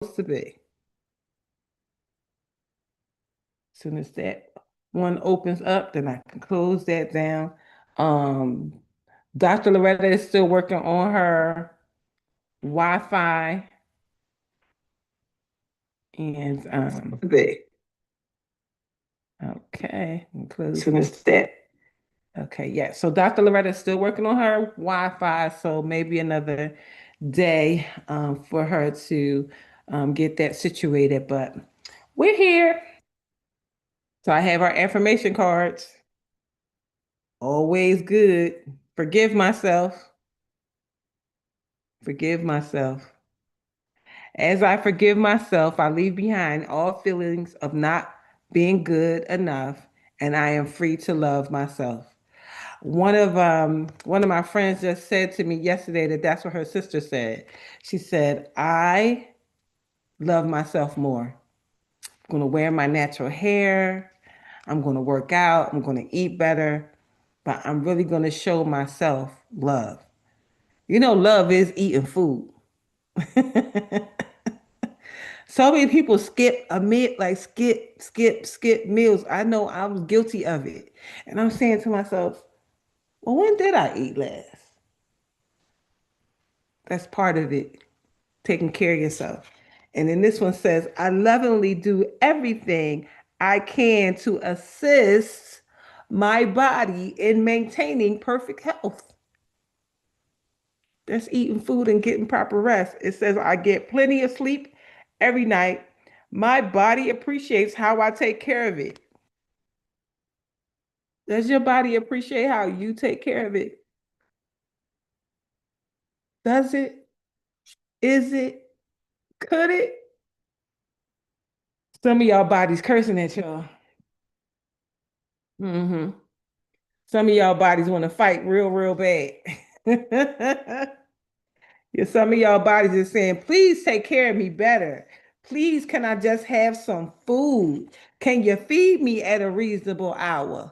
To be. As soon as that one opens up, then I can close that down. Um, Dr. Loretta is still working on her Wi-Fi and Today. okay, and As close soon that. as that. Okay, yeah. So Dr. Loretta is still working on her Wi-Fi, so maybe another day for her to get that situated. But we're here. So I have our information cards. Always good. Forgive myself. Forgive myself. As I forgive myself, I leave behind all feelings of not being good enough, and I am free to love myself. One of my friends just said to me yesterday that that's what her sister said. She said, "I love myself more. I'm going to wear my natural hair. I'm going to work out. I'm going to eat better, but I'm really going to show myself love." You know, love is eating food. So many people skip a meal, like skip meals. I know I was guilty of it. And I'm saying to myself, well, when did I eat last? That's part of it, taking care of yourself. And then this one says, I lovingly do everything I can to assist my body in maintaining perfect health. That's eating food and getting proper rest. It says, I get plenty of sleep every night. My body appreciates how I take care of it. Does your body appreciate how you take care of it? Does it? Is it? Could it? Some of y'all bodies cursing at y'all. Hmm. Some of y'all bodies want to fight real, real bad. Yeah, some of y'all bodies are saying, please take care of me better. Please, can I just have some food? Can you feed me at a reasonable hour?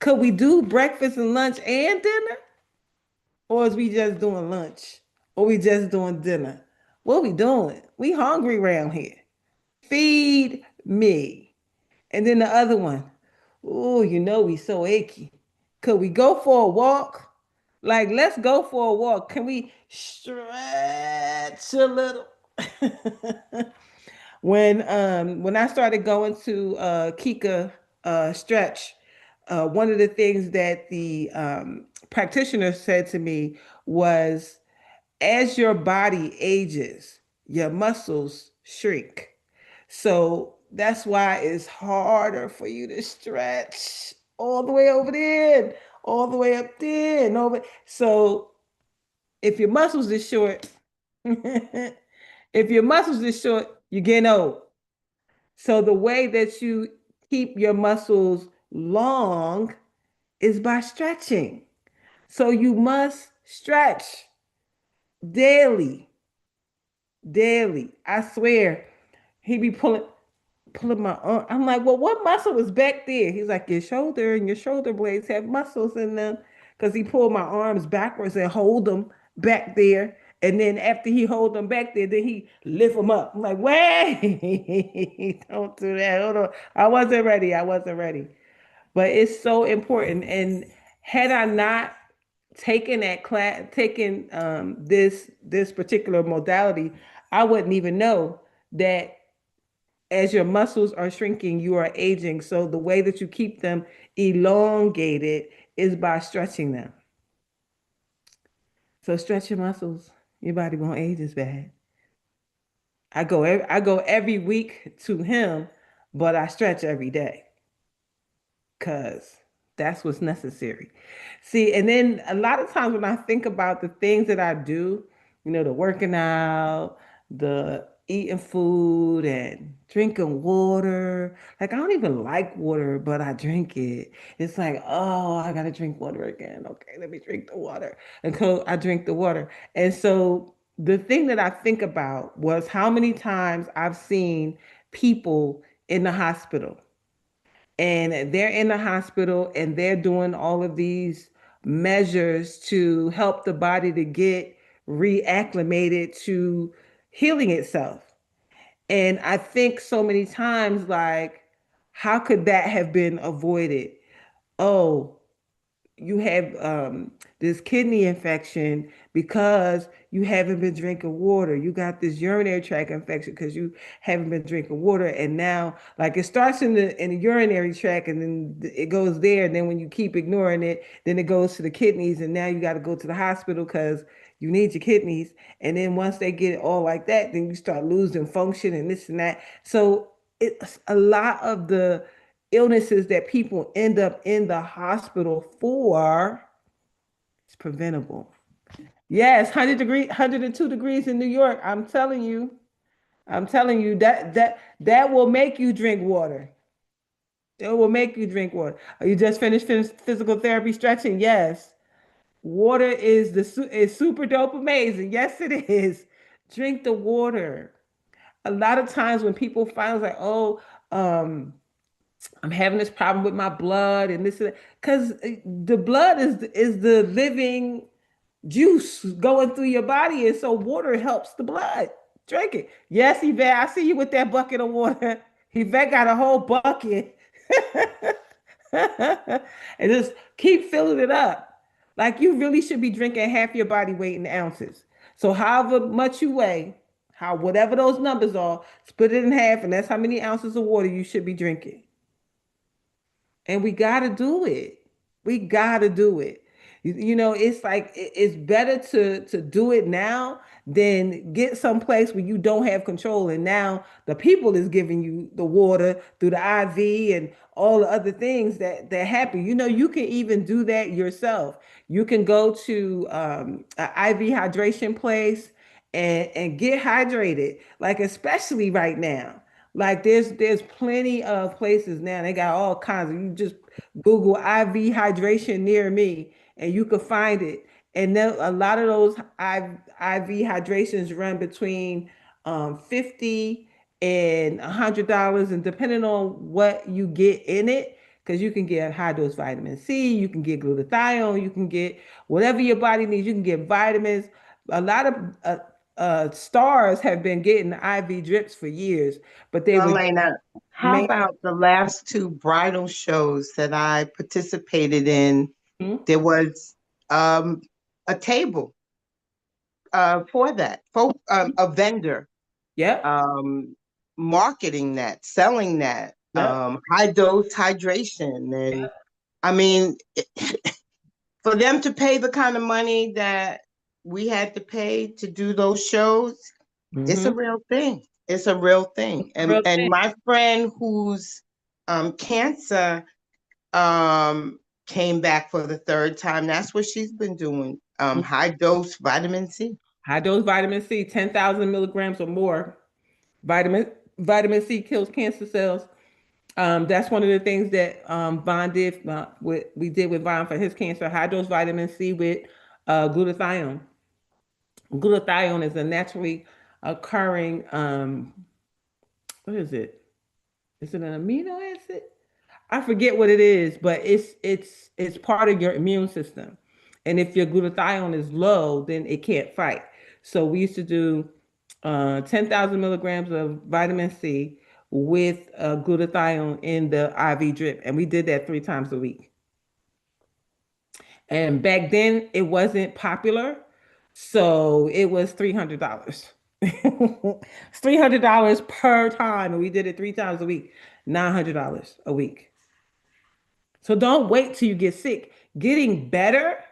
Could we do breakfast and lunch and dinner? Or is we just doing lunch? Or we just doing dinner? What we doing? We hungry around here. Feed me. And then the other one, oh, you know we so achy. Could we go for a walk? Like, let's go for a walk. Can we stretch a little? When I started going to Kika stretch, one of the things that the practitioner said to me was, as your body ages, your muscles shrink. So that's why it's harder for you to stretch all the way over there, all the way up there, and over. So if your muscles is short, if your muscles is short, you're getting old. So the way that you keep your muscles long is by stretching. So you must stretch daily, daily. I swear, he be pulling my arm. I'm like, well, what muscle is back there? He's like, your shoulder and your shoulder blades have muscles in them. Because he pulled my arms backwards and hold them back there. And then after he hold them back there, then he lift them up. I'm like, wait, don't do that. Hold on. I wasn't ready. I wasn't ready. But it's so important. And had I not taken that class, taken this particular modality, I wouldn't even know that as your muscles are shrinking, you are aging. So the way that you keep them elongated is by stretching them. So stretch your muscles. Your body won't age as bad. I go every week to him, but I stretch every day because that's what's necessary. See, and then a lot of times when I think about the things that I do, you know, the working out, the eating food and drinking water. Like I don't even like water, but I drink it. It's like, oh, I gotta drink water again. Okay, let me drink the water. And so I drink the water. And so the thing that I think about was how many times I've seen people in the hospital and they're in the hospital and they're doing all of these measures to help the body to get reacclimated to healing itself. And I think so many times, like, how could that have been avoided? Oh, you have this kidney infection because you haven't been drinking water. You got this urinary tract infection because you haven't been drinking water. And now, like, it starts in the urinary tract, and then it goes there. And then when you keep ignoring it, then it goes to the kidneys, and now you got to go to the hospital because you need your kidneys. And then once they get it all like that, then you start losing function and this and that. So it's a lot of the illnesses that people end up in the hospital for is preventable. Yes, 100 degree, 102 degrees in New York. I'm telling you that will make you drink water. It will make you drink water. Are you just finished physical therapy stretching? Yes. Water is super dope amazing. Yes, it is. Drink the water. A lot of times when people find like, oh, um, I'm having this problem with my blood and this, because the blood is the living juice going through your body, and so water helps the blood. Drink it. Yes, Yvette, I see you with that bucket of water. Yvette got a whole bucket, and just keep filling it up. Like you really should be drinking half your body weight in ounces. So however much you weigh, how whatever those numbers are, split it in half, and that's how many ounces of water you should be drinking. And we got to do it. We got to do it. You know, it's like it's better to do it now than get someplace where you don't have control, and now the people is giving you the water through the IV and all the other things that happen. You know, you can even do that yourself. You can go to an IV hydration place and get hydrated, like especially right now. Like there's plenty of places now. They got all kinds of, you just Google IV hydration near me and you can find it. And then a lot of those IV hydrations run between 50 and $100, and depending on what you get in it, because you can get high dose vitamin C, you can get glutathione, you can get whatever your body needs, you can get vitamins. A lot of stars have been getting IV drips for years, but they were Darlena, how main. about the last two bridal shows that I participated in? Mhm. There was um, a table for that, for a vendor Yep, um, marketing that, selling that, yep, high dose hydration. And I mean, for them to pay the kind of money that we had to pay to do those shows, it's a mm-hmm. real thing. It's a real thing. And Real thing. my friend whose cancer came back for the third time, that's what she's been doing. High dose vitamin C. High dose vitamin C, 10,000 milligrams or more. Vitamin C kills cancer cells. That's one of the things that Von did. We did with Von for his cancer. High dose vitamin C with glutathione. Glutathione is a naturally occurring. What is it? Is it an amino acid? I forget what it is, but it's part of your immune system. And if your glutathione is low, then it can't fight. So we used to do 10,000 milligrams of vitamin C with glutathione in the IV drip, and we did that 3 times a week. And back then, it wasn't popular, so it was $300. It's $300 per time, and we did it 3 times a week, $900 a week. So don't wait till you get sick. Getting better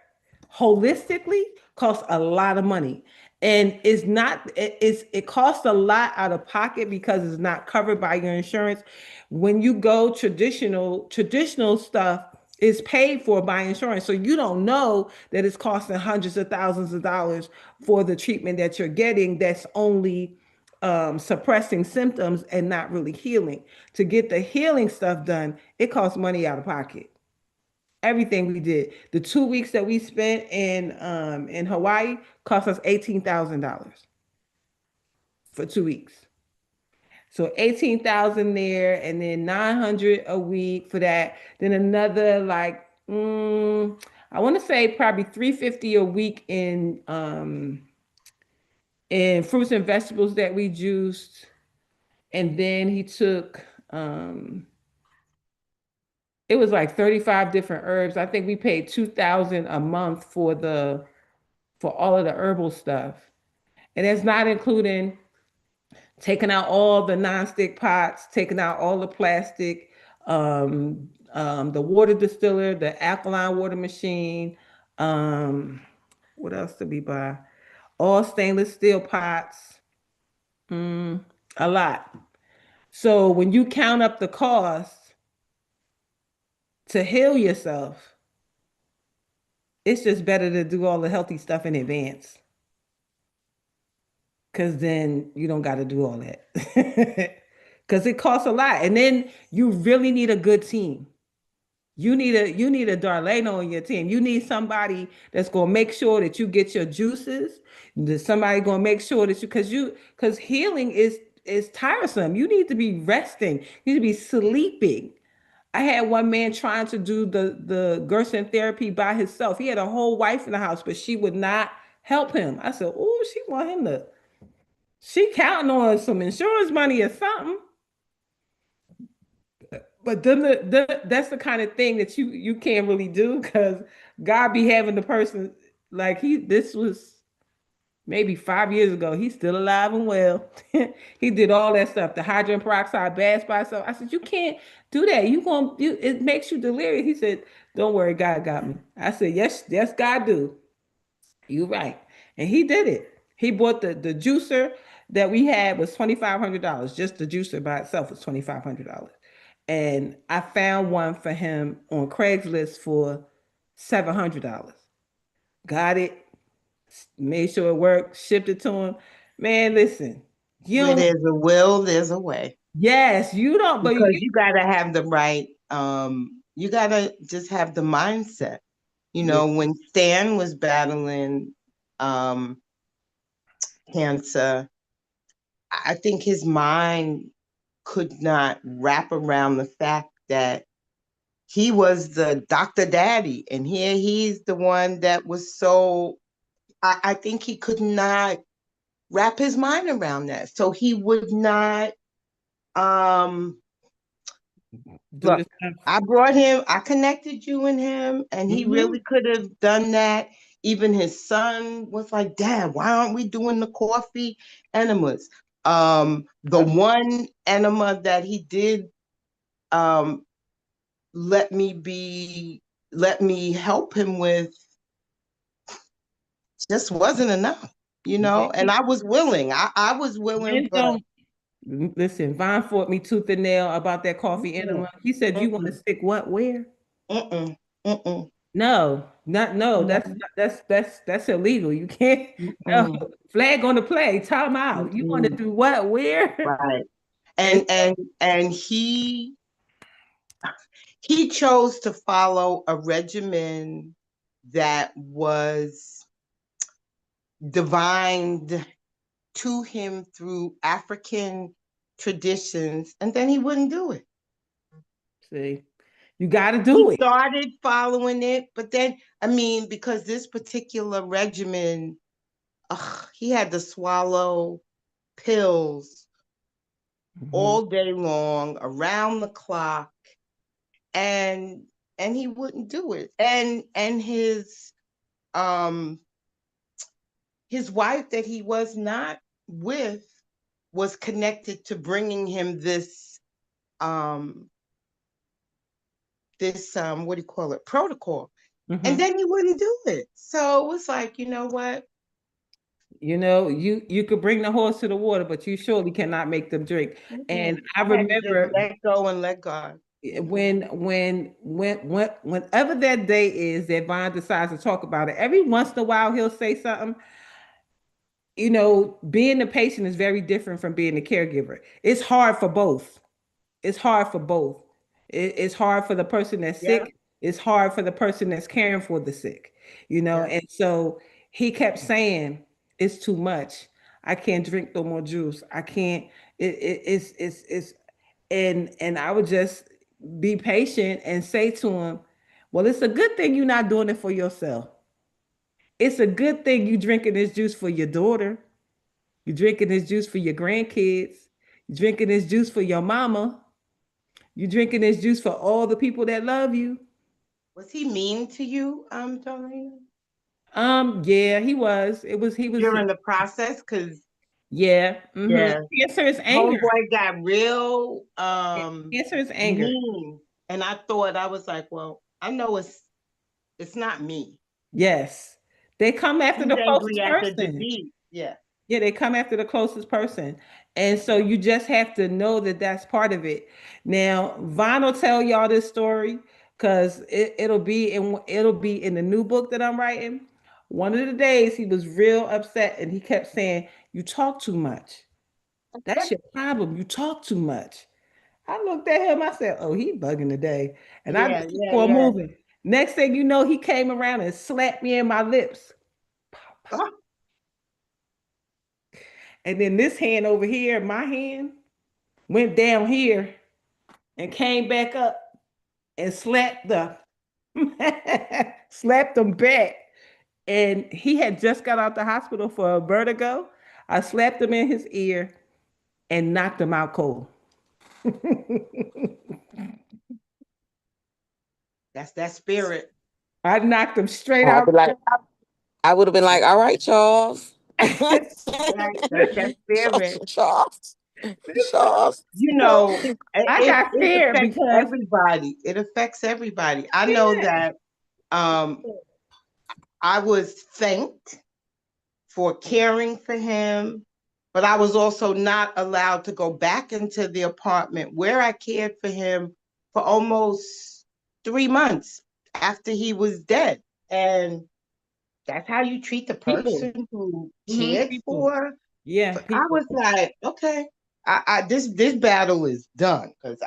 holistically costs a lot of money. And it's not it costs a lot out of pocket because it's not covered by your insurance. When you go traditional stuff is paid for by insurance. So you don't know that it's costing hundreds of thousands of dollars for the treatment that you're getting that's only suppressing symptoms and not really healing. To get the healing stuff done, it costs money out of pocket. Everything we did. The 2 weeks that we spent in Hawaii cost us $18,000 for 2 weeks. So 18,000 there, and then 900 a week for that. Then another like I want to say probably 350 a week in fruits and vegetables that we juiced. and then he took it was like 35 different herbs. I think we paid 2,000 a month for the for all of the herbal stuff. And that's not including taking out all the nonstick pots, taking out all the plastic, the water distiller, the alkaline water machine. Um, what else did we buy? All stainless steel pots. Mm, a lot. So when you count up the cost to heal yourself, it's just better to do all the healthy stuff in advance. Cause then you don't got to do all that. Cause it costs a lot. And then you really need a good team. You need a Darlaina on your team. You need somebody that's gonna make sure that you get your juices. There's somebody gonna make sure that because healing is tiresome. You need to be resting. You need to be sleeping. I had one man trying to do the Gerson therapy by himself. He had a whole wife in the house, but she would not help him. I said, "Oh, she want him to. She counting on some insurance money or something." But then that's the kind of thing that you can't really do because God be having the person like this was maybe 5 years ago. He's still alive and well. He did all that stuff, the hydrogen peroxide baths by himself. I said, you can't do that. It makes you delirious. He said, don't worry, God got me. I said, yes, yes, God do. You right. And he did it. He bought the juicer that we had was $2,500. Just the juicer by itself was $2,500. And I found one for him on Craigslist for $700. Got it, made sure it worked, shipped it to him. Man, listen, you Where don't, there's a will, there's a way. yes, you don't, but Because you gotta have the right you gotta just have the mindset. yeah, When Stan was battling um cancer, I think his mind could not wrap around the fact that he was the doctor daddy, and here he's the one that was so. I think he could not wrap his mind around that, so he would not. Um, do Look, the stuff. I brought him. I connected you and him, and he Hmm. really could have done that. Even his son was like, "Dad, why aren't we doing the coffee enemas?" The one enema that he did um, let me be let me help him with just wasn't enough, and I was willing. I was willing, Men but don't listen. Vaughn fought me tooth and nail about that coffee mm-mm, enema. He said, "You want to mm-mm, stick what where?" mm-mm, mm-mm, No, not no. That's illegal. You can't. No, mm-mm, flag on the play. Time out. You want to mm-mm. do what? Where? Right. And And he chose to follow a regimen that was divined to him through African traditions, and then he wouldn't do it. see, you got to He do it. started following it, but then, I mean, because this particular regimen, he had to swallow pills Mhm. all day long, around the clock, and he wouldn't do it. And um his wife that he was not with was connected to bringing him um this what do you call it, protocol, and Mhm. then he wouldn't do it. So it was like, you know what? You could bring the horse to the water, but you surely cannot make them drink. And I I had to just remember let go and let God. whenever that day is that Vaughn decides to talk about it, every once in a while he'll say something. Being the patient is very different from being the caregiver. It's hard for both. It's hard for both. It's hard for the person that's Yeah, sick. It's hard for the person that's caring for the sick, yeah, And so he kept saying, "It's too much. I can't drink no more juice. I can't." It's and I would just be patient and say to him, "Well, it's a good thing you're not doing it for yourself. It's a good thing you drinking this juice for your daughter. You're drinking this juice for your grandkids. You drinking this juice for your mama. You drinking this juice for all the people that love you. Was he mean to you, Darlene, Yeah, he was. He was. during the process? Because Yeah. yeah, Answer is anger. homeboy got real Answer is anger. mean, and I was like, well, I know it's not me. Yes. They come after He's the angry closest at the person. disease. Yeah. Yeah, they come after the closest person. And so you just have to know that that's part of it. Now, Vaughn will tell y'all this story because it'll be in the new book that I'm writing. One of the days he was real upset and he kept saying, "You talk too much. That's your problem. You talk too much." I looked at him, I said, "Oh, he bugging today." And I Yeah, just keep yeah, on yeah. moving. Next thing you know, he came around and slapped me in my lips. Oh, And then this hand over here, my hand, went down here and came back up and slapped the slapped him back. And he had just got out the hospital for a vertigo. I slapped him in his ear and knocked him out cold. that's that spirit. I knocked him straight I'd out. be like, I would have been like, all right, Charles. Right. That's that spirit. Charles. Charles. You So know, I got it scared affects because everybody. It affects everybody. I know yeah, that um I was thanked for caring for him, but I was also not allowed to go back into the apartment where I cared for him for almost 3 months after he was dead. And that's how you treat the people, person who cared people, for. yeah, But I people, was like, okay, this battle is done because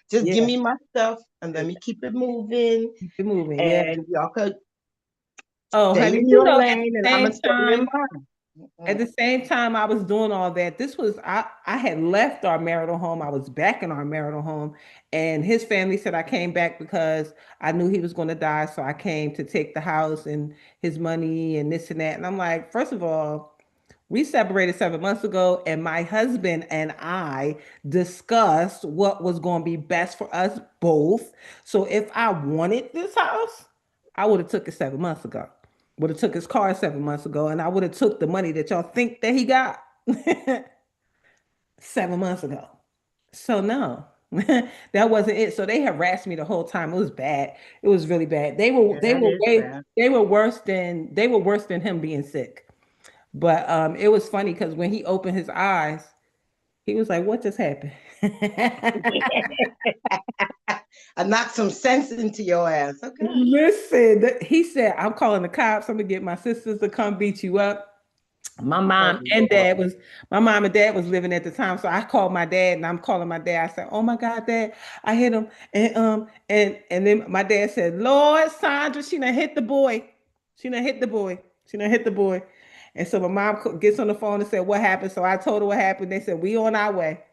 just give yeah, me my stuff and let me keep it moving, keep it moving, yeah. and y'all could Oh, stay honey, in you your know, lane and I'm gonna stay in mine. at Mm-mm. the same time I was doing all that, this was I had left our marital home. I was back in our marital home, and his family said I came back because I knew he was going to die. So I came to take the house and his money and this and that. And I'm like, first of all, we separated 7 months ago, and my husband and I discussed what was going to be best for us both. So if I wanted this house, I would have took it 7 months ago. Would have took his car 7 months ago, and I would have took the money that y'all think that he got 7 months ago. So no, that wasn't it. So they harassed me the whole time. It was bad. It was really bad. They were Yeah, they that were is way bad. they were worse than him being sick. But it was funny because when he opened his eyes, he was like, "What just happened?" I knocked some sense into your ass. Okay. Listen, he said, "I'm calling the cops. I'm gonna get my sisters to come beat you up." My Oh mom and Lord. dad was my mom and dad was living at the time, so I called my dad and I'm calling my dad. I said, "Oh my God, Dad, I hit him," and then my dad said, "Lord, Sandra, she done hit the boy. She done hit the boy. She done hit the boy." And so my mom gets on the phone and said, "What happened?" So I told her what happened. They said, "We on our way."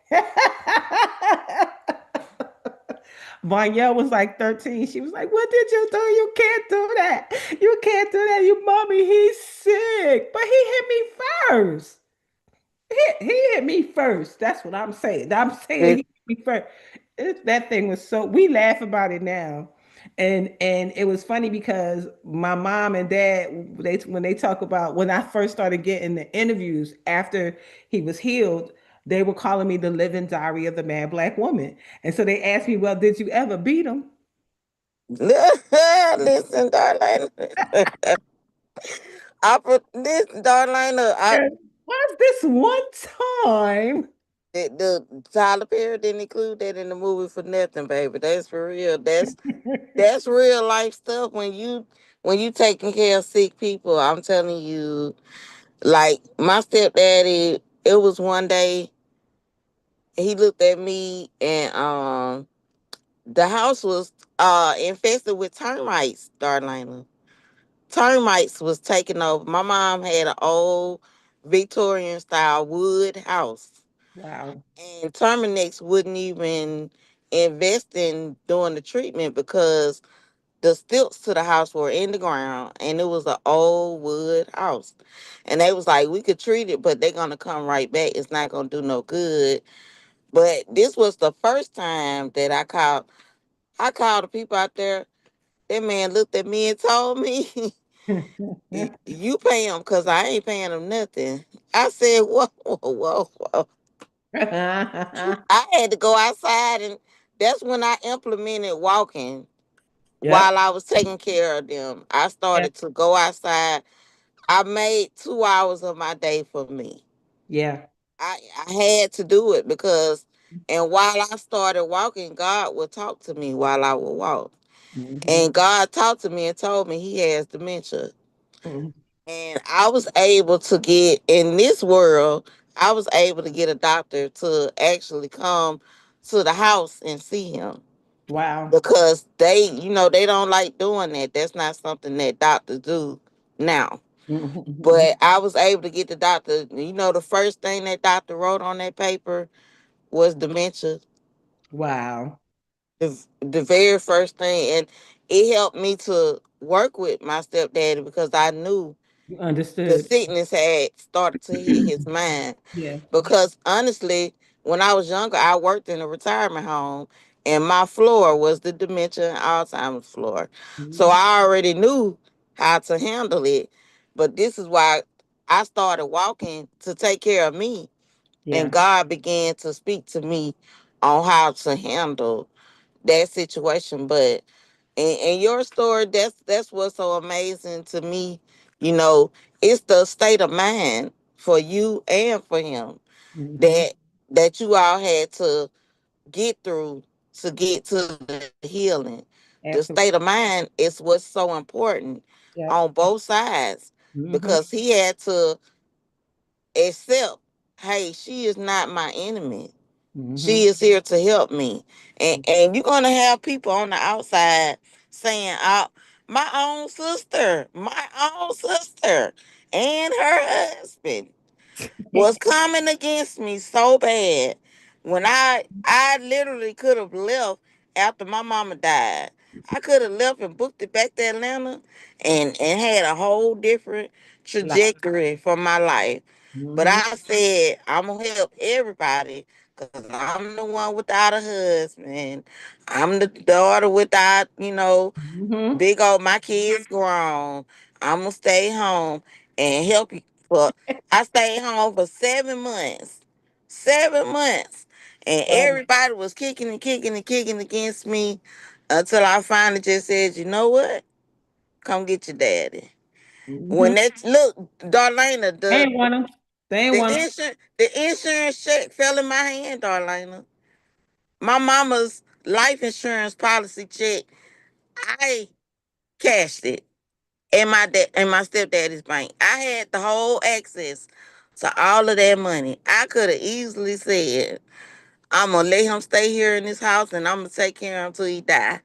Vanya was like 13. She was like, "What did you do? You can't do that. You can't do that. You mommy, he's sick." But he hit me first. He hit me first. That's what I'm saying. I'm saying he Lis- hit me first. That thing was so we laugh about it now. And it was funny because my mom and dad, they when they talk about when I first started getting the interviews after he was healed, they were calling me the living diary of the mad black woman. And so they asked me, "Well, did you ever beat him?" Listen, Darlene. Listen, Darlene. And was this one time? The Tyler Perry didn't include that in the movie for nothing, baby. That's for real. That's real life stuff. When you taking care of sick people, I'm telling you. Like my stepdaddy, it was one day he looked at me and the house was infested with termites, Darlene. Termites was taking over. My mom had an old Victorian style wood house. Wow. And Terminex wouldn't even invest in doing the treatment because The stilts to the house were in the ground, and it was an old wood house. And they was like, we could treat it, but they're gonna come right back. It's not gonna do no good. But this was the first time that I called the people out there. That man looked at me and told me, You pay him because I ain't paying him nothing." I said, whoa, whoa, whoa, whoa. I had to go outside, and that's when I implemented walking Yep. while I was taking care of them. I Yep. started to go outside. I made 2 hours of my day for me. Yeah. I had to do it because, and while I started walking, God would talk to me while I would walk. Hmm. And God talked to me and told me he has dementia. Hmm. And I was able to get in this world, I was able to get a doctor to actually come to the house and see him Wow. because they don't like doing that. That's not something that doctors do now. Hmm. But I was able to get the doctor. The first thing that doctor wrote on that paper was dementia. Wow. The very first thing, and it helped me to work with my stepdaddy because I knew You the understood. sickness had started to hit his mind. Yeah. Because honestly, when I was younger, I worked in a retirement home, and my floor was the dementia and Alzheimer's floor. So Hmm. I already knew how to handle it. But this is why I started walking to take care of me, and Yeah. God began to speak to me on how to handle that situation. But in your story, that's what's so amazing to me. You know, it's the state of mind for you and for him Hmm. that you all had to get through to get to the healing. The state of Absolutely. mind is what's so important on Yep. both sides Hmm. because he had to accept, hey, she is not my enemy. She Hmm. is here to help me. And you're gonna have people on the outside saying, my own sister and her husband was coming against me so bad when I literally could have left after my mama died. I could have left and booked it back to Atlanta and had a whole different Like. trajectory for my life. But Hmm. I said I'm gonna help everybody because I'm the one without a husband. I'm the daughter without, Hmm. big old my kids grown. I'm gonna stay home and help you. For I stayed home for 7 months. 7 months. And Wow. everybody was kicking and kicking and kicking against me until I finally just said, you know what? Come get your daddy. Hmm. When that look, Darlena, They ain't want them. They ain't want them. the insurance check fell in my hand, Darlena. My mama's life insurance policy check, I cashed it in my stepdaddy's bank. I had the whole access to all of that money. I could have easily said, I'm gonna let him stay here in this house and I'm gonna take care of him until he die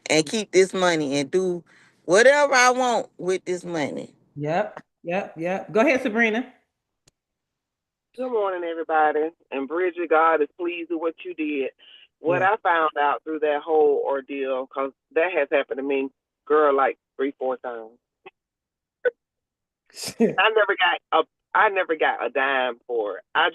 and keep this money and do whatever I want with this money. Yep. Yep. Yep. Go ahead, Sabrina. Good morning, everybody. And Bridget, God is pleased with what you did. What Yeah. I found out through that whole ordeal, because that has happened to me, girl, like 3, 4 times. I never got I never got a dime for it. I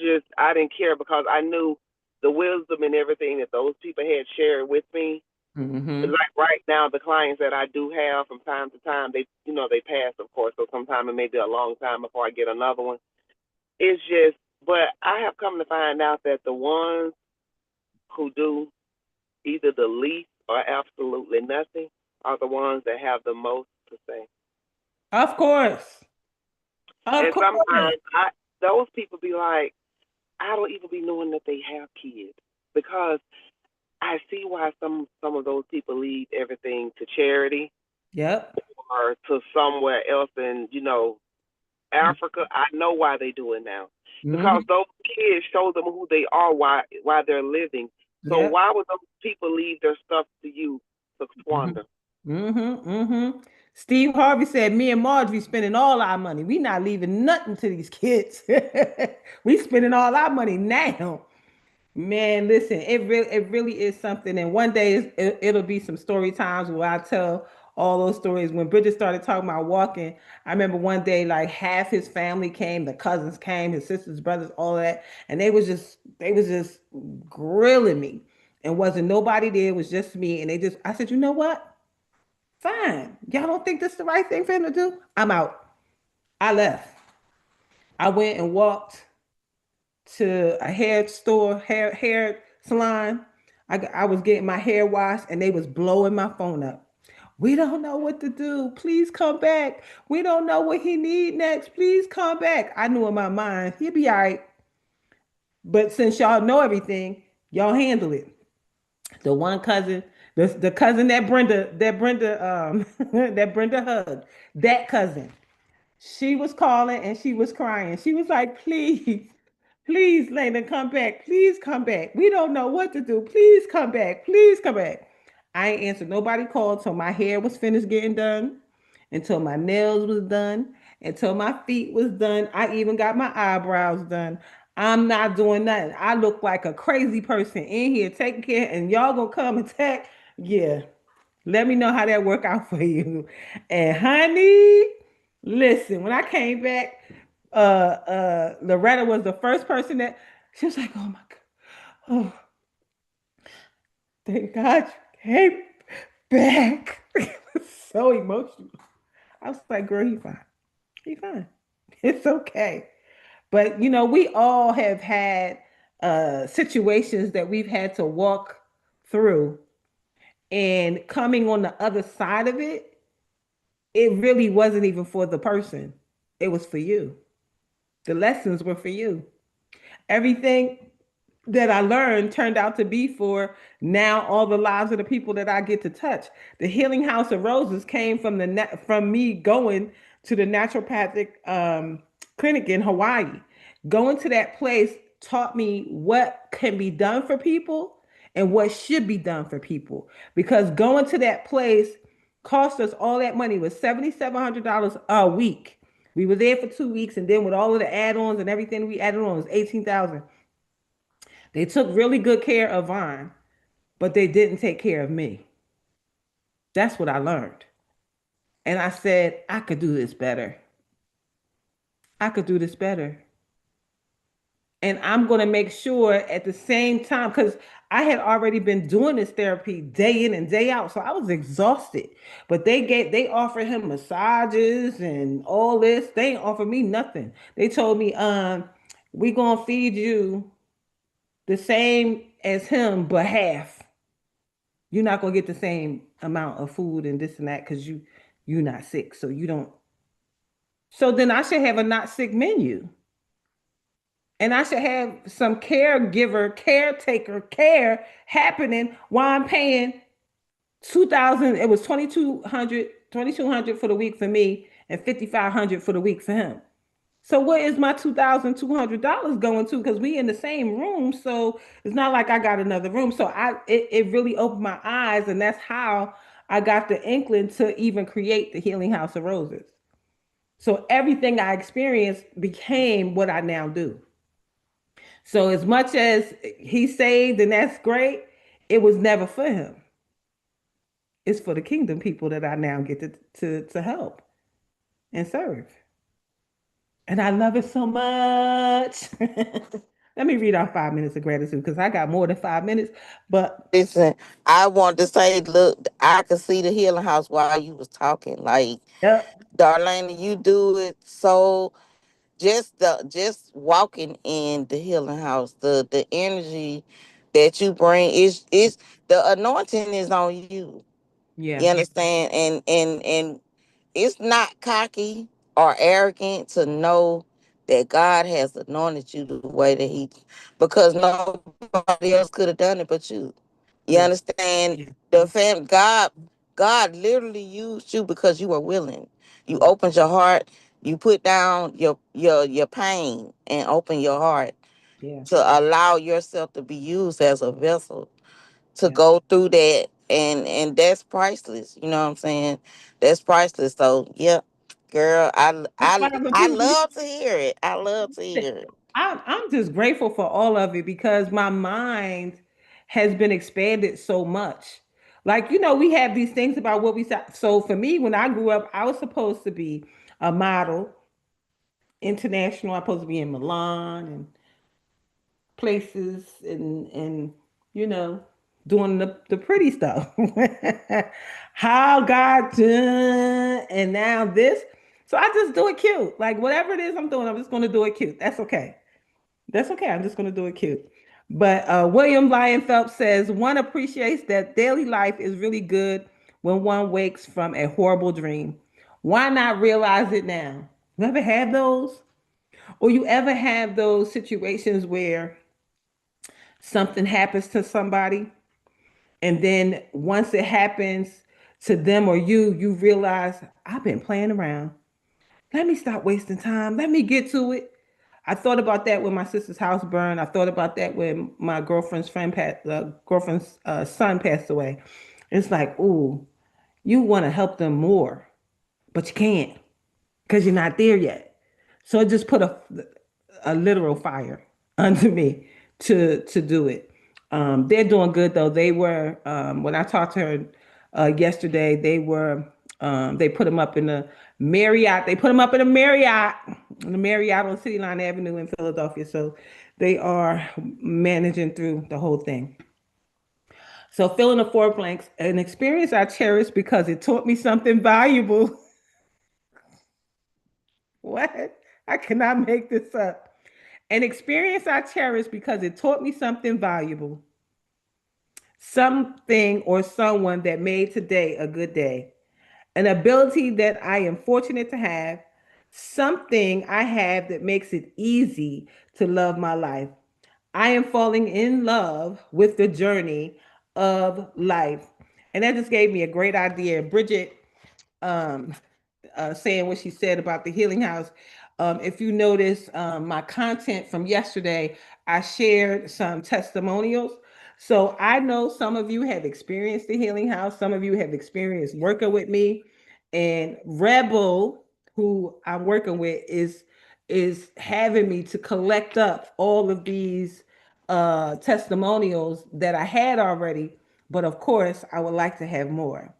didn't care because I knew the wisdom and everything that those people had shared with me. Hmm. Like right now, the clients that I do have from time to time, they pass, of course. So sometimes it may be a long time before I get another one. It's just, but I have come to find out that the ones who do either the least or absolutely nothing are the ones that have the most to say. Of course. Of And course. sometimes those people be like, I don't even be knowing that they have kids because I see why some of those people leave everything to charity Yep. or to somewhere else in Africa. I know why they do it now because Hmm. those kids show them who they are, why they're living. So Yep. why would those people leave their stuff to you to Hmm. squander? Hmm. Hmm. Steve Harvey said, "Me and Marjorie spending all our money. We not leaving nothing to these kids. We spending all our money now." Man, listen, it really is something. And one day it'll be some story times where I tell all those stories. When Bridget started talking about walking, I remember one day like half his family came, the cousins came, his sisters, brothers, all of that, and they was just grilling me, and wasn't nobody there. It was just me, and they just I said, you know what? Fine, y'all don't think this is the right thing for him to do? I'm out. I left. I went and walked to a hair store, hair salon. I was getting my hair washed, and they was blowing my phone up. We don't know what to do. Please come back. We don't know what he need next. Please come back. I knew in my mind he'll be all right. But since y'all know everything, y'all handle it. The one cousin, the cousin that Brenda that Brenda hugged, that cousin, she was calling and she was crying. She was like, please, please, Lena, come back. Please come back. We don't know what to do. Please come back. Please come back. I ain't answered nobody called till my hair was finished getting done, until my nails was done, until my feet was done. I even got my eyebrows done. I'm not doing nothing. I look like a crazy person in here taking care, and y'all gonna come and attack. Yeah, let me know how that work out for you. And honey, listen, when I came back, Loretta was the first person that she was like, "Oh my god, oh thank God you came back." It was so emotional. I was like, "Girl, he fine, he fine, it's okay." But we all have had situations that we've had to walk through, and coming on the other side of it, it really wasn't even for the person. It was for you. The lessons were for you. Everything that I learned turned out to be for now all the lives of the people that I get to touch. The Healing House of Roses came from from me going to the naturopathic clinic in Hawaii. Going to that place taught me what can be done for people and what should be done for people. Because going to that place cost us all that money. It was $7,700 a week. We were there for 2 weeks, and then with all of the add-ons and everything we added on, it was 18,000. They took really good care of Vaughn, but they didn't take care of me. That's what I learned. And I said, I could do this better. I could do this better. And I'm going to make sure at the same time, because I had already been doing this therapy day in and day out. So I was exhausted. But they offered him massages and all this. They ain't offered me nothing. They told me, we gonna feed you the same as him, but half. You're not gonna get the same amount of food and this and that because you're not sick. So you don't. So then I should have a not sick menu. And I should have some caregiver, caretaker care happening while I'm paying 2,000. It was 2,200 for the week for me and 5,500 for the week for him. So what is my $2,200 going to? Because we in the same room, so it's not like I got another room. So it really opened my eyes, and that's how I got the inkling to even create the Healing House of Roses. So everything I experienced became what I now do. So as much as he saved, and that's great, it was never for him. It's for the kingdom people that I now get to help and serve. And I love it so much. Let me read our 5 minutes of gratitude because I got more than 5 minutes. But Listen, I want to say, look, I could see the healing house while you was talking. Like, yep, Darlene, you do it so. Just walking in the healing house, the energy that you bring is the anointing is on you. You yeah, understand? And it's not cocky or arrogant to know that God has anointed you the way that He, because nobody else could have done it but you. You yeah, understand? yeah, God literally used you because you were willing. You opened your heart. You put down your pain and open your heart yeah, to allow yourself to be used as a vessel to yeah. go through that, and that's priceless. You know what I'm saying? That's priceless. So yeah, girl, That's why when I people be love to hear it. I love to hear it. I'm just grateful for all of it because my mind has been expanded so much. Like, we have these things about what we saw. So for me, when I grew up, I was supposed to be a model, international. I was supposed to be in Milan and places and you know doing the pretty stuff. How God done, and now this. So I just do it cute. Like whatever it is I'm doing, I'm just going to do it cute. That's okay. That's okay. I'm just going to do it cute. But William Lyon Phelps says one appreciates that daily life is really good when one wakes from a horrible dream. Why not realize it now? You ever have those? Or you ever have those situations where something happens to somebody, and then once it happens to them or you realize, I've been playing around. Let me stop wasting time. Let me get to it. I thought about that when my sister's house burned. I thought about that when my girlfriend's son passed away. It's like, ooh, you want to help them more, but you can't because you're not there yet. So it just put a literal fire under me to do it. They're doing good though. They were when I talked to her yesterday. They put them up in the Marriott. They put them up in the Marriott on City Line Avenue in Philadelphia. So they are managing through the whole thing. So fill in the four blanks. An experience I cherish because it taught me something valuable. What? I cannot make this up. An experience I cherish because it taught me something valuable, something or someone that made today a good day, an ability that I am fortunate to have, something I have that makes it easy to love my life. I am falling in love with the journey of life. And that just gave me a great idea. Bridget um, saying what she said about the healing house. If you notice my content from yesterday, I shared some testimonials. So I know some of you have experienced the healing house, some of you have experienced working with me, and Rebel, who I'm working with, is having me to collect up all of these testimonials that I had already. But of course, I would like to have more.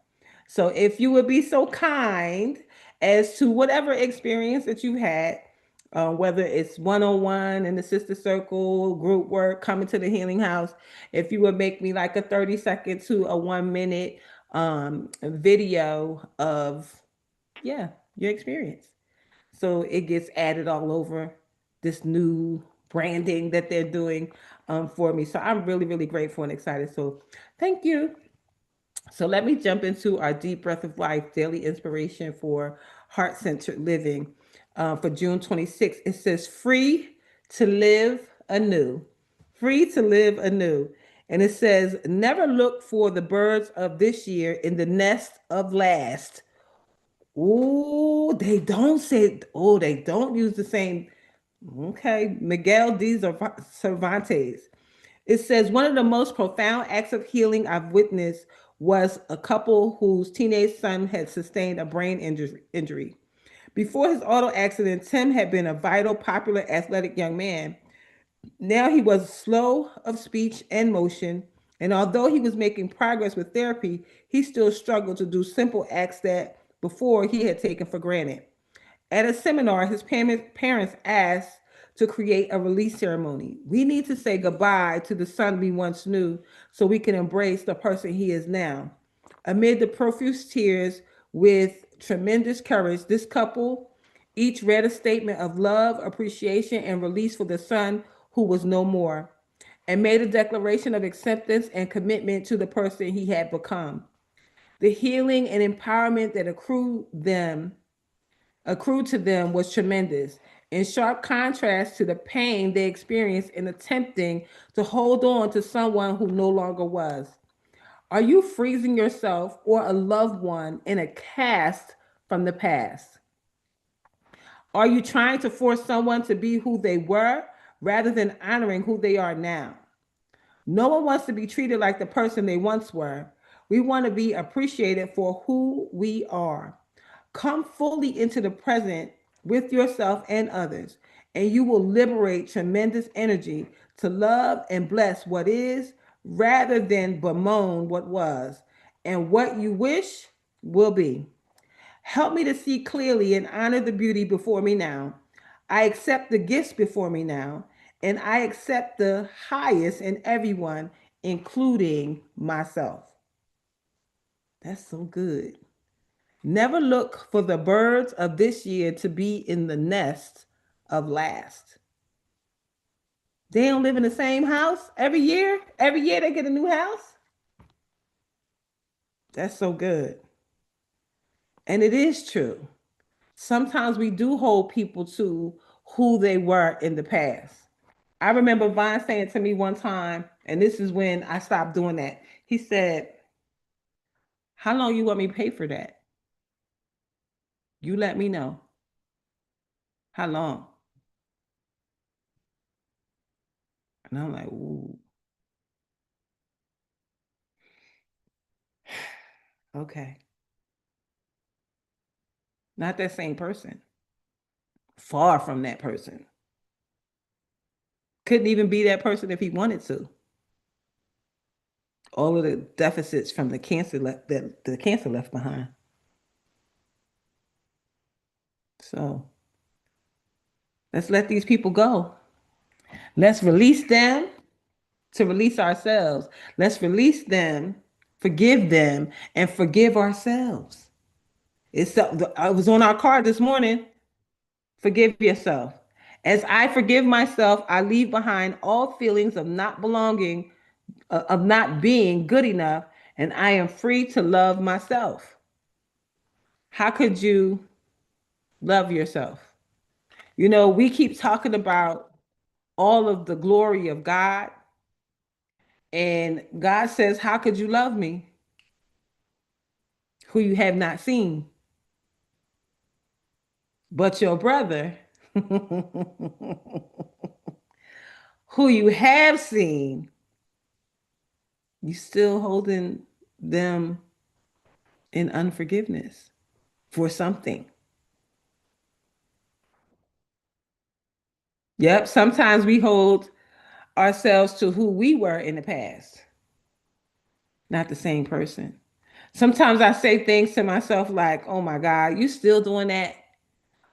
So if you would be so kind as to whatever experience that you had, whether it's one-on-one in the sister circle, group work, coming to the healing house, if you would make me like a 30-second to a 1 minute video of, yeah, your experience. So it gets added all over this new branding that they're doing for me. So I'm really, really grateful and excited. So thank you. So let me jump into our deep breath of life daily inspiration for heart centered living for June 26th. It says, free to live anew. Free to live anew. And it says, never look for the birds of this year in the nest of last. Oh, they don't say, oh, they don't use the same. Okay, Miguel de Cervantes. It says one of the most profound acts of healing I've witnessed was a couple whose teenage son had sustained a brain injury. Before his auto accident, Tim had been a vital, popular, athletic young man. Now he was slow of speech and motion, and although he was making progress with therapy, he still struggled to do simple acts that before he had taken for granted. At a seminar, his parents asked to create a release ceremony. We need to say goodbye to the son we once knew so we can embrace the person he is now. Amid the profuse tears, with tremendous courage, this couple each read a statement of love, appreciation, and release for the son who was no more, and made a declaration of acceptance and commitment to the person he had become. The healing and empowerment that accrued to them was tremendous, in sharp contrast to the pain they experienced in attempting to hold on to someone who no longer was. Are you freezing yourself or a loved one in a cast from the past? Are you trying to force someone to be who they were rather than honoring who they are now? No one wants to be treated like the person they once were. We want to be appreciated for who we are. Come fully into the present with yourself and others, and you will liberate tremendous energy to love and bless what is rather than bemoan what was. and what you wish will be. Help me to see clearly and honor the beauty before me now. I accept the gifts before me now, and I accept the highest in everyone, including myself. That's so good. Never look for the birds of this year to be in the nest of last. They don't live in the same house every year. Every year they get a new house. That's so good. And it is true. Sometimes we do hold people to who they were in the past. I remember Vine saying to me one time, and this is when I stopped doing that. He said, "How long you want me to pay for that? You let me know. How long?" And I'm like, "Ooh, okay." Not that same person. Far from that person. Couldn't even be that person if he wanted to. All of the deficits from the cancer that the cancer left behind. So let's let these people go. Let's release them to release ourselves. Let's release them, forgive them, and forgive ourselves. I was on our card this morning. Forgive yourself. As I forgive myself, I leave behind all feelings of not belonging, of not being good enough, and I am free to love myself. How could you love yourself? You know, we keep talking about all of the glory of God, and God says, "How could you love me who you have not seen?" But your brother, who you have seen, you still holding them in unforgiveness for something. Yep, sometimes we hold ourselves to who we were in the past, not the same person. Sometimes I say things to myself like, "Oh my God, you still doing that?"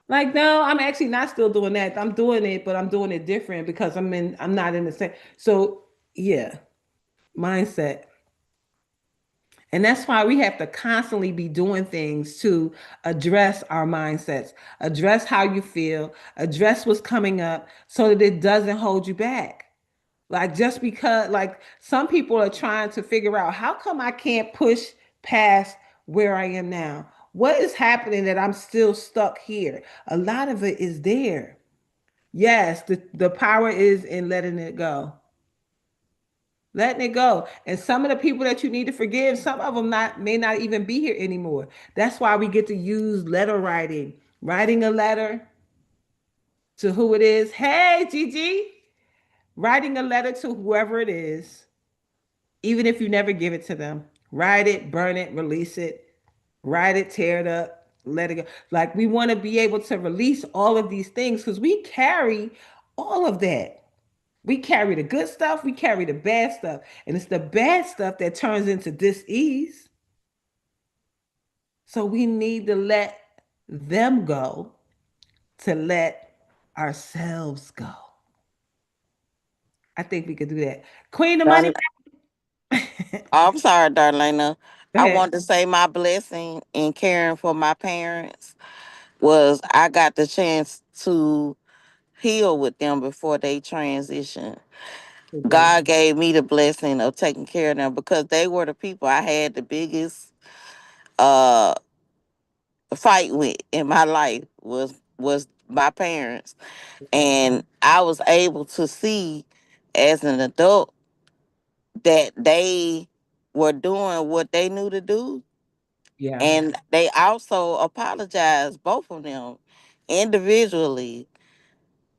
Like, no, I'm actually not still doing that. I'm doing it, but I'm doing it different because I'm not in the same. So yeah, mindset. And that's why we have to constantly be doing things to address our mindsets, address how you feel, address what's coming up so that it doesn't hold you back. Like, just because, like, some people are trying to figure out how come I can't push past where I am now? What is happening that I'm still stuck here? A lot of it is there. Yes, the power is in letting it go. Letting it go. And some of the people that you need to forgive, some of them not may not even be here anymore. That's why we get to use letter writing. Writing a letter to who it is. Hey, Gigi. Writing a letter to whoever it is, even if you never give it to them. Write it, burn it, release it. Write it, tear it up, let it go. Like, we want to be able to release all of these things because we carry all of that. We carry the good stuff, we carry the bad stuff. And it's the bad stuff that turns into dis-ease. So we need to let them go to let ourselves go. I think we could do that. Queen of Money. Darla- I'm sorry, Darlena. Go I ahead. want to say my blessing in caring for my parents was I got the chance to heal with them before they transitioned. So good. God gave me the blessing of taking care of them because they were the people I had the biggest uh fight with in my life was my parents. And I was able to see as an adult that they were doing what they knew to do. Yeah. And they also apologized, both of them individually.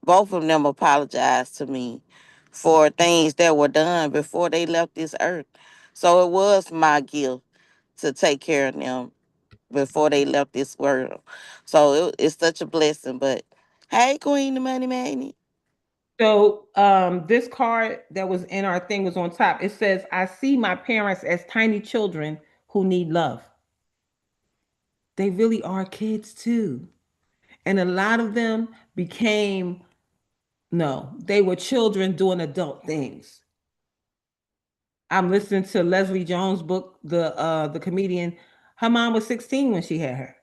Both of them apologized to me for things that were done before they left this earth. So it was my gift to take care of them before they left this world. So it's such a blessing. But hey, Queen, the money man. So this card that was in our thing was on top. It says, "I see my parents as tiny children who need love. They really are kids too. And a lot of them became, no, they were children doing adult things. I'm listening to Leslie Jones' book, the comedian. Her mom was 16 when she had her.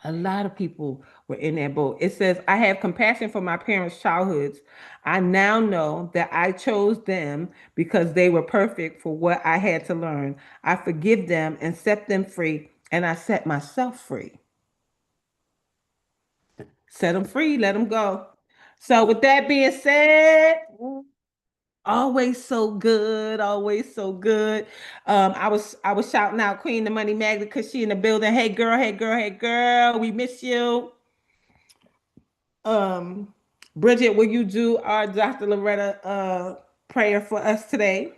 A lot of people were in that boat. It says, I have compassion for my parents' childhoods. I now know that I chose them because they were perfect for what I had to learn. I forgive them and set them free, and I set myself free. Set them free, let them go. So, with that being said, always so good, always so good. I was shouting out Queen the Money Magnet because she in the building. Hey girl, hey girl, hey girl, we miss you. Um, Bridget, will you do our Dr. Loretta prayer for us today?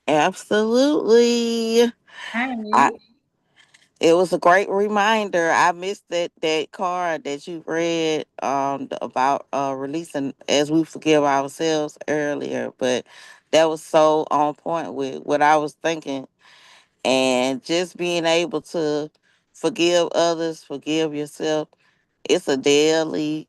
Absolutely. I, Hi. it was a great reminder. I missed that card that you read about releasing as we forgive ourselves earlier, but that was so on point with what I was thinking, and just being able to forgive others, forgive yourself. It's a daily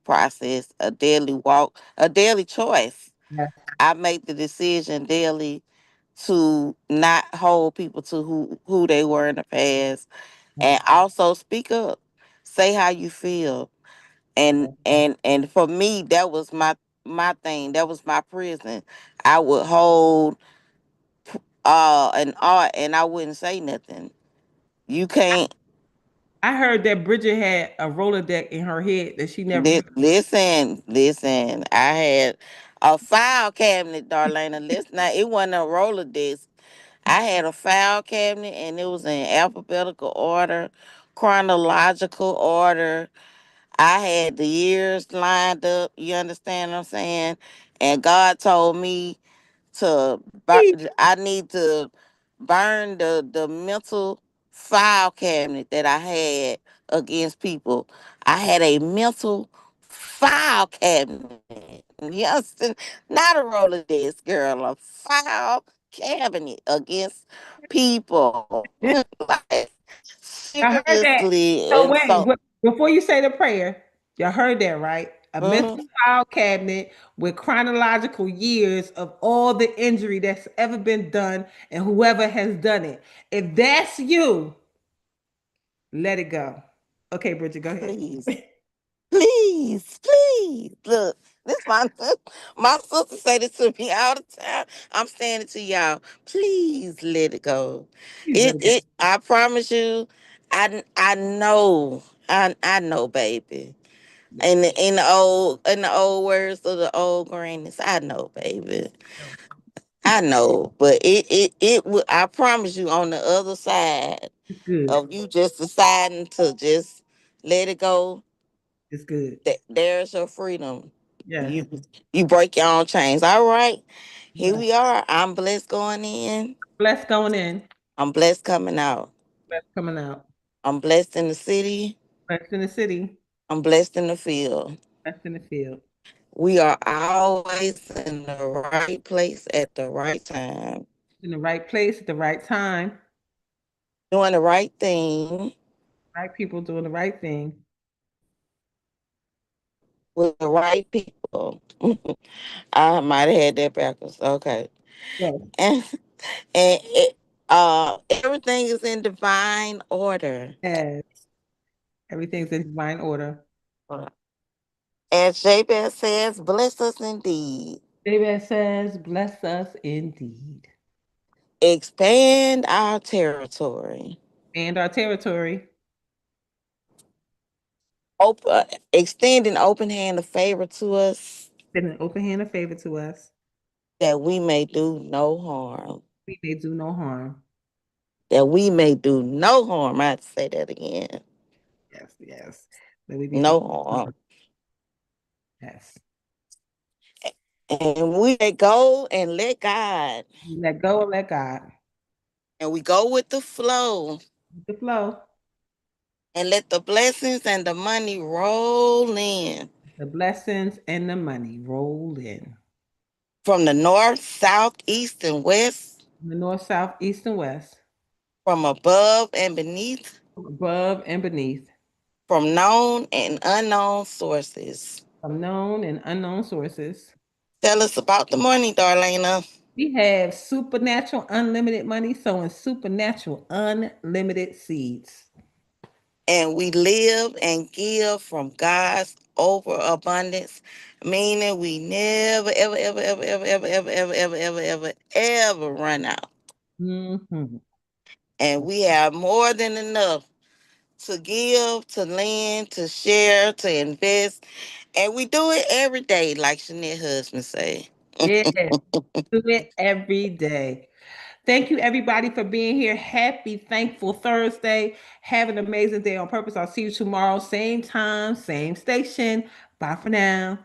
process, a daily walk, a daily choice. Yes, I make the decision daily to not hold people to who they were in the past, yes, and also speak up, say how you feel. And for me, that was my thing. That was my prison. I would hold an art, and I wouldn't say nothing. You can't. I heard that Bridget had a roller deck in her head that she never used. Listen. I had a file cabinet, Darlena. Listen, now it wasn't a roller disc. I had a file cabinet, and it was in alphabetical order, chronological order. I had the years lined up. You understand what I'm saying? And God told me I need to burn the mental file cabinet that I had against people. I had a mental file cabinet. Yes, not a roller disc, girl, a file cabinet against people. Like, I heard that. seriously. So And wait, so, before you say the prayer, y'all heard that, right? A mental mhm, file cabinet with chronological years of all the injury that's ever been done and whoever has done it. If that's you, let it go. Okay, Bridget, go ahead. please. Please. Look, this my my sister say this to me all the time. I'm saying it to y'all. Please let it go. Please let It it go. it I promise you, I know. I know, baby. In the old words of the old grannies, I know, baby. I know. But it will, I promise you, on the other side It's good. of you just deciding to just let it go, It's good. there's your freedom. Yes. You you break your own chains. All right. Here Yes. we are. I'm blessed going in. Blessed going in. I'm blessed coming out. Blessed coming out. I'm blessed in the city. Blessed in the city. I'm blessed in the field. Blessed in the field. We are always in the right place at the right time, In the right place at the right time. doing the right thing Right people doing the right thing. with the right people. I might have had that backwards. Okay. Yes. And everything is in divine order. Yes. Everything's in divine order. As Jabez says, bless us indeed. David says, bless us indeed. Expand our territory. And our territory. Extend an open hand of favor to us Been an open hand of favor to us. that we may do no harm. We may do no harm. That we may do no harm. I have to say that again. Yes, yes. That we be No doing harm. yes. And we may go and let God. Let go and let God. And we go with the flow. The flow. And let the blessings and the money roll in. The blessings and the money roll in. From the north, south, east, and west. The north, south, east, and west, from above and beneath, above and beneath, from known and unknown sources. from known and unknown sources. Tell us about the money, Darlena. We have supernatural unlimited money sowing supernatural unlimited seeds. And we live and give from God's overabundance, meaning we never, ever, ever, ever, ever, ever, ever, ever, ever, ever, ever, ever run out. Hmm. And we have more than enough to give, to lend, to share, to invest. And we do it every day, like Chanel husband say. Yeah, do it every day. Thank you, everybody, for being here. Happy Thankful Thursday. Have an amazing day on purpose. I'll see you tomorrow, same time, same station. Bye for now.